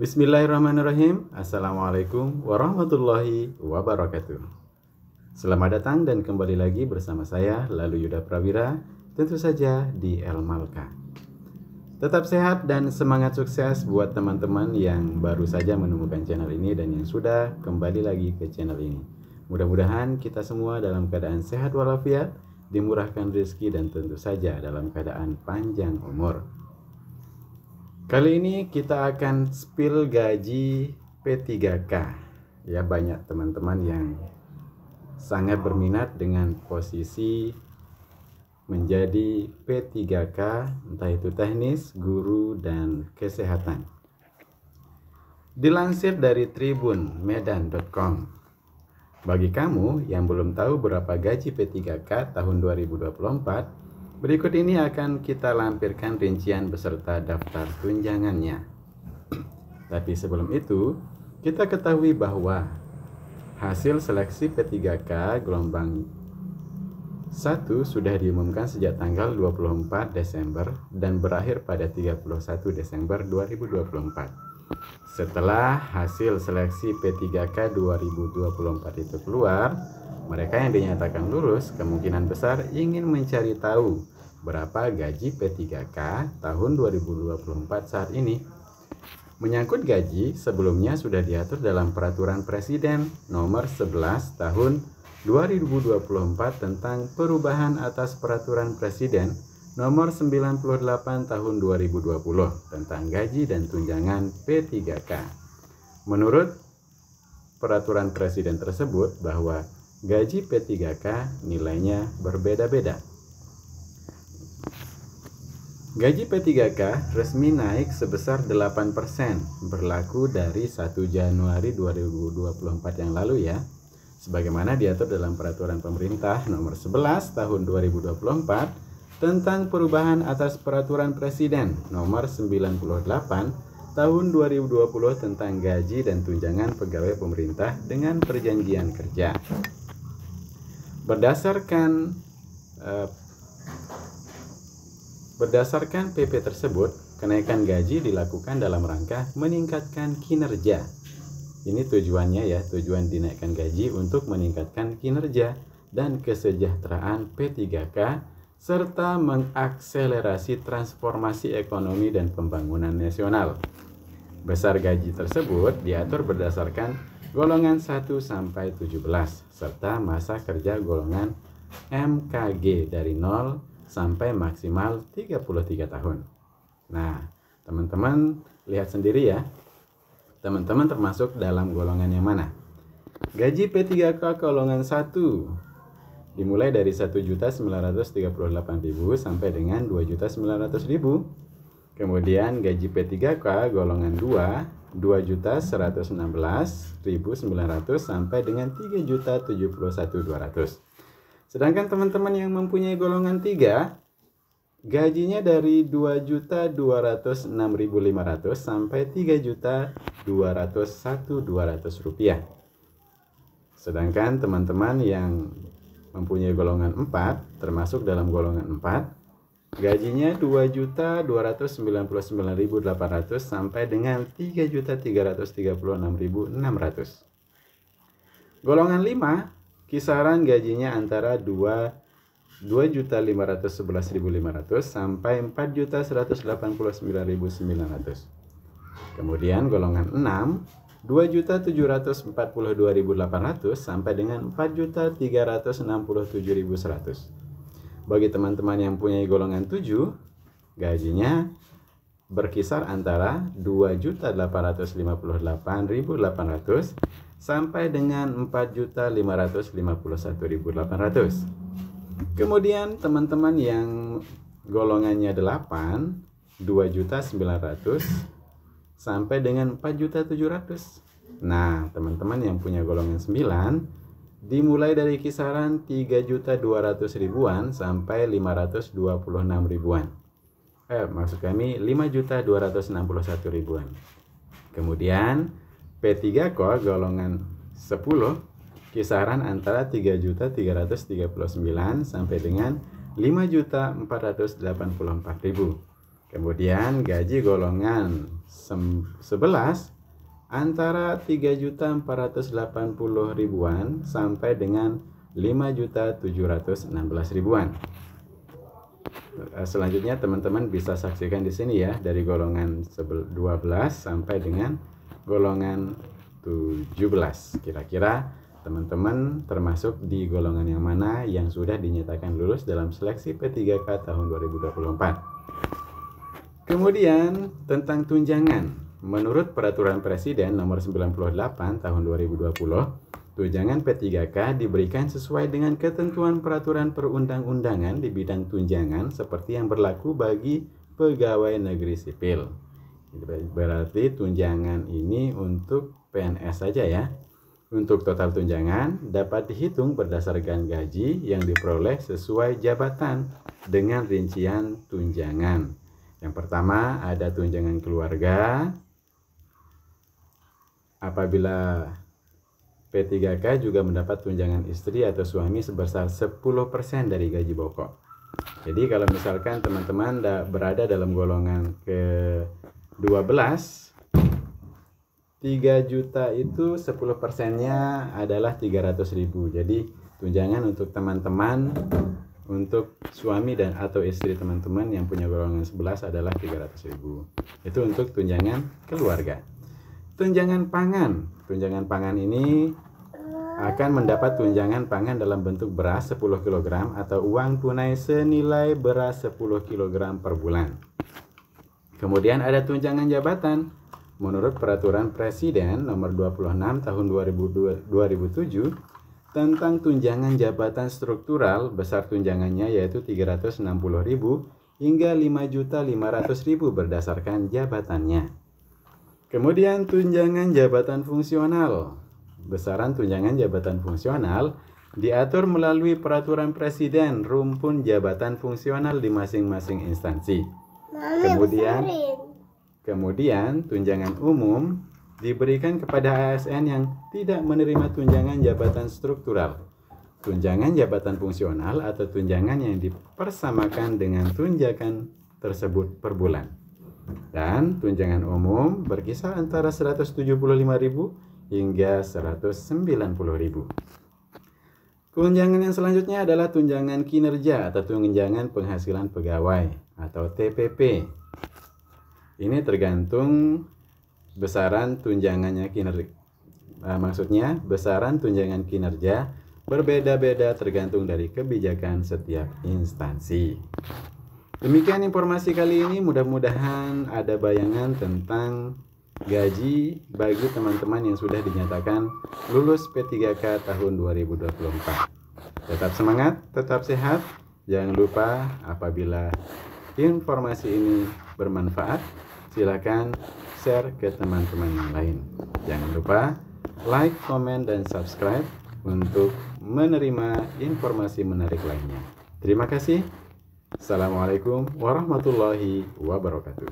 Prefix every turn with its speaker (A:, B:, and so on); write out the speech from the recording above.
A: Bismillahirrahmanirrahim. Assalamualaikum warahmatullahi wabarakatuh. Selamat datang dan kembali lagi bersama saya Lalu Yuda Prawira, tentu saja di El Malka. Tetap sehat dan semangat sukses buat teman-teman yang baru saja menemukan channel ini dan yang sudah kembali lagi ke channel ini. Mudah-mudahan kita semua dalam keadaan sehat walafiat, dimurahkan rezeki dan tentu saja dalam keadaan panjang umur. Kali ini kita akan spill gaji P3K. Ya, banyak teman-teman yang sangat berminat dengan posisi menjadi P3K, entah itu teknis, guru, dan kesehatan. Dilansir dari tribunmedan.com, bagi kamu yang belum tahu berapa gaji P3K tahun 2024, berikut ini akan kita lampirkan rincian beserta daftar tunjangannya. Tapi sebelum itu, kita ketahui bahwa hasil seleksi P3K gelombang 1 sudah diumumkan sejak tanggal 24 Desember dan berakhir pada 31 Desember 2024. Setelah hasil seleksi P3K 2024 itu keluar, mereka yang dinyatakan lulus kemungkinan besar ingin mencari tahu berapa gaji P3K tahun 2024 saat ini. Menyangkut gaji, sebelumnya sudah diatur dalam Peraturan Presiden Nomor 11 Tahun 2024 tentang perubahan atas Peraturan Presiden Nomor 98 Tahun 2020 tentang gaji dan tunjangan P3K. Menurut Peraturan Presiden tersebut bahwa gaji P3K nilainya berbeda-beda. Gaji P3K resmi naik sebesar 8% berlaku dari 1 Januari 2024 yang lalu ya. Sebagaimana diatur dalam Peraturan Pemerintah Nomor 11 Tahun 2024 tentang perubahan atas Peraturan Presiden Nomor 98 Tahun 2020 tentang gaji dan tunjangan pegawai pemerintah dengan perjanjian kerja. Berdasarkan PP tersebut, kenaikan gaji dilakukan dalam rangka meningkatkan kinerja. Ini tujuannya ya, tujuan dinaikkan gaji untuk meningkatkan kinerja dan kesejahteraan P3K serta mengakselerasi transformasi ekonomi dan pembangunan nasional. Besar gaji tersebut diatur berdasarkan golongan 1 sampai 17 serta masa kerja golongan MKG dari 0 sampai maksimal 33 tahun. Nah, teman-teman lihat sendiri ya. Teman-teman termasuk dalam golongan yang mana? Gaji P3K golongan 1 dimulai dari 1.938.000 sampai dengan 2.900.000. Kemudian gaji P3K golongan 2 2.116.900 sampai dengan 3.071.200. Sedangkan teman-teman yang mempunyai golongan 3, gajinya dari 2.206.500 sampai 3.201.200 rupiah. Sedangkan teman-teman yang mempunyai golongan 4, termasuk dalam golongan 4, gajinya 2.299.800 sampai dengan 3.336.600. Golongan 5, kisaran gajinya antara 2.511.500 sampai 4.189.900. Kemudian golongan 6, 2.742.800 sampai dengan 4.367.100. Bagi teman-teman yang punya golongan 7, gajinya berkisar antara 2.858.800 sampai dengan 4.551.800. Kemudian teman-teman yang golongannya 8, 2.900 sampai dengan 4.700. Nah, teman-teman yang punya golongan 9 dimulai dari kisaran 3.200.000-an sampai 526.000-an. Maksud kami 5.261.000-an. Kemudian P3K golongan 10 kisaran antara 3.339 sampai dengan 5.484.000. Kemudian gaji golongan antara 3.480.000-an sampai dengan 5.716.000-an. Selanjutnya teman-teman bisa saksikan di sini ya, dari golongan 12 sampai dengan golongan 17. Kira-kira teman-teman termasuk di golongan yang mana yang sudah dinyatakan lulus dalam seleksi P3K tahun 2024. Kemudian tentang tunjangan. Menurut Peraturan Presiden Nomor 98 Tahun 2020, tunjangan P3K diberikan sesuai dengan ketentuan peraturan perundang-undangan di bidang tunjangan seperti yang berlaku bagi pegawai negeri sipil. Berarti tunjangan ini untuk PNS saja ya. Untuk total tunjangan dapat dihitung berdasarkan gaji yang diperoleh sesuai jabatan dengan rincian tunjangan. Yang pertama ada tunjangan keluarga. Apabila P3K juga mendapat tunjangan istri atau suami sebesar 10% dari gaji pokok. Jadi kalau misalkan teman-teman berada dalam golongan ke-12, 3 juta itu 10%-nya adalah 300.000. Jadi tunjangan untuk teman-teman, untuk suami dan atau istri teman-teman yang punya golongan 11 adalah 300.000. Itu untuk tunjangan keluarga. Tunjangan pangan. Tunjangan pangan ini akan mendapat tunjangan pangan dalam bentuk beras 10 kg atau uang tunai senilai beras 10 kg per bulan. Kemudian ada tunjangan jabatan. Menurut Peraturan Presiden Nomor 26 Tahun 2007 tentang tunjangan jabatan struktural, besar tunjangannya yaitu 360.000 hingga 5.500.000 berdasarkan jabatannya. Kemudian tunjangan jabatan fungsional. Besaran tunjangan jabatan fungsional diatur melalui Peraturan Presiden rumpun jabatan fungsional di masing-masing instansi. Kemudian tunjangan umum diberikan kepada ASN yang tidak menerima tunjangan jabatan struktural, tunjangan jabatan fungsional atau tunjangan yang dipersamakan dengan tunjangan tersebut per bulan. Dan tunjangan umum berkisar antara 175.000 hingga 190.000. Tunjangan yang selanjutnya adalah tunjangan kinerja atau tunjangan penghasilan pegawai atau TPP. Ini tergantung besaran tunjangannya kinerja. Maksudnya besaran tunjangan kinerja berbeda-beda tergantung dari kebijakan setiap instansi. Demikian informasi kali ini, mudah-mudahan ada bayangan tentang gaji bagi teman-teman yang sudah dinyatakan lulus P3K tahun 2024. Tetap semangat, tetap sehat. Jangan lupa apabila informasi ini bermanfaat, silakan share ke teman-teman yang lain. Jangan lupa like, komen, dan subscribe untuk menerima informasi menarik lainnya. Terima kasih. Assalamualaikum warahmatullahi wabarakatuh.